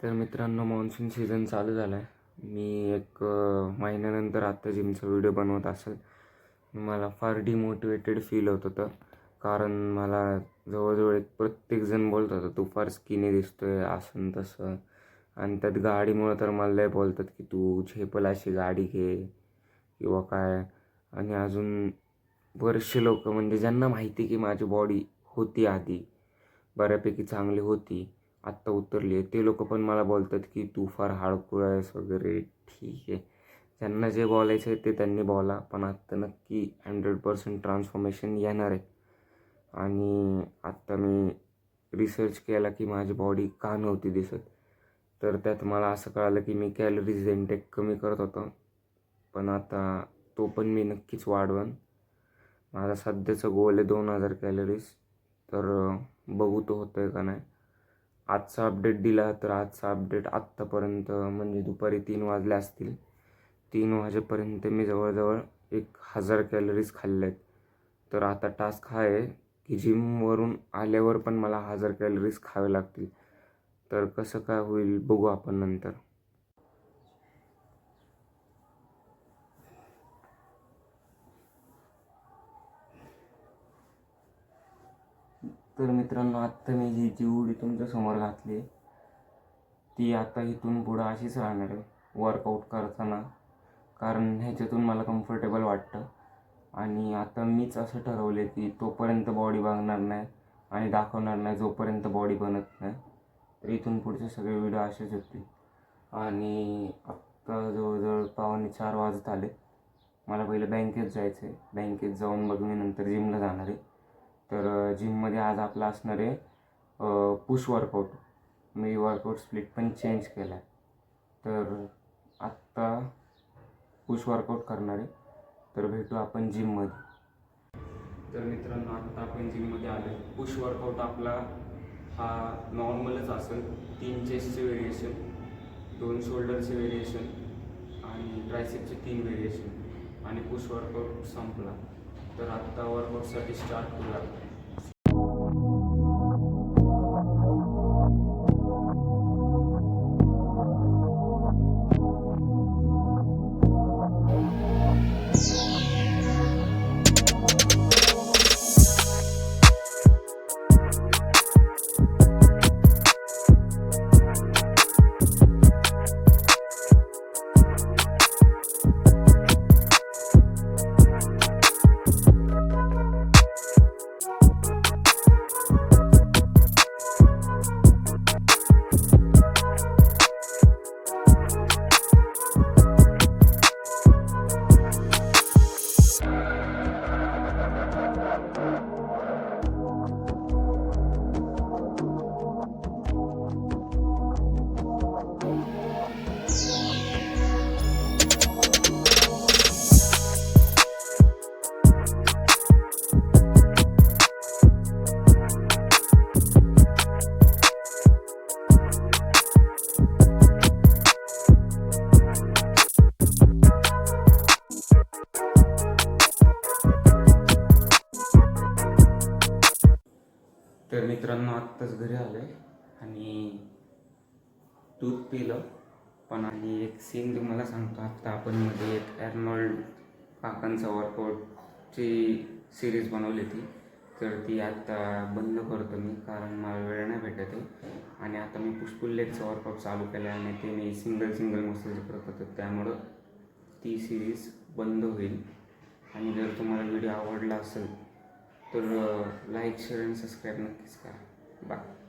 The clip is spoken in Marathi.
तर मित्रांनो, मान्सून सीझन चालू झाला आहे. मी एक महिन्यानंतर आत्ता जिमचा व्हिडिओ बनवत असेल. मला फार डिमोटिवेटेड फील होत होतं, कारण मला जवळजवळ प्रत्येकजण बोलत होता तू फार स्किनी दिसतो आहे, असं तसं. आणि त्यात गाडीमुळं तर मला लय बोलतात की तू झेपल अशी गाडी घे किंवा काय. आणि अजून बरेचसे लोक, म्हणजे ज्यांना माहिती की माझी बॉडी होती आधी बऱ्यापैकी चांगली होती, आत्ता उतरली आहे, ते लोक पण मला बोलतात की तू फार हाडकुळा आहेस वगैरे. ठीक आहे, ज्यांना जे बोलायचं आहे ते त्यांनी बोला, पण आत्ता नक्की 100% ट्रान्सफॉर्मेशन येणार आहे. आणि आत्ता मी रिसर्च केला की माझी बॉडी का नव्हती दिसत, तर त्यात मला असं कळालं की मी कॅलरीज इंटेक कमी करत होतो. पण आता तो पण मी नक्कीच वाढवन. माझा सध्याचा गोल आहे 2000 कॅलरीज. तर बघू तो होतं आहे का नाही. आजचा अपडेट दिला तर आजचा अपडेट आत्तापर्यंत, म्हणजे दुपारी 3 वाजले असतील, 3 वाजेपर्यंत मी जवळजवळ 1000 कॅलरीज खाल्ल्या आहेत. तर आता टास्क हा आहे की जिमवरून आल्यावर पण मला 1000 कॅलरीज खावे लागतील. तर कसं काय होईल बघू आपण नंतर. तर मित्रांनो, आत्ता मी जी उडी तुमच्यासमोर घातली ती आता इथून पुढं अशीच राहणार आहे वर्कआउट करताना, कारण ह्याच्यातून मला कम्फर्टेबल वाटतं. आणि आता मीच असं ठरवलं की तोपर्यंत बॉडी बघणार नाही आणि दाखवणार नाही जोपर्यंत बॉडी बनत नाही. तर इथून पुढचे सगळे व्हिडिओ असेच होतील. आणि आत्ता जवळजवळ 3:15 वाजत आले. मला पहिलं बँकेत जायचं आहे. बँकेत जाऊन मग मी नंतर जिमला जाणार आहे. तर जिममध्ये आज आपला असणार आहे पुश वर्कआउट. मी वर्कआउट स्प्लिट पण चेंज केला आहे. तर आत्ता पुश वर्कआउट करणार आहे. तर भेटू आपण जिममध्ये. तर मित्रांनो, आत्ता आपण जिममध्ये आलो आहे. पुश वर्कआउट आपला हा नॉर्मलच असेल. 3 चेस्टचे व्हेरिएशन, 2 शोल्डरचे व्हेरिएशन आणि ट्रायसेपचे 3 व्हेरिएशन आणि पुश वर्कआउट संपला. तर आत्ता वर्कआउटसाठी स्टार्ट करूया. तर मित्रांनो, आत्ताच घरी आलो आहे आणि दूध पिलं पण. आणि एक सीन तुम्हाला सांगतो. आत्ता आपण मध्ये एक ॲर्नॉल्ड काकांचा वर्कआउटची सिरीज बनवली होती, तर ती आत्ता बंद करतो मी, कारण मला वेळ नाही भेटत आहे. आणि आता मी पुश पुल लेगचं वर्कआउट चालू केलं आहे आणि ते मी सिंगल मसल्स करत होतो, त्यामुळं ती सिरीज बंद होईल. आणि जर तुम्हाला व्हिडिओ आवडला असेल तर लाईक, शेअर आणि सबस्क्राईब नक्कीच करा. बाय.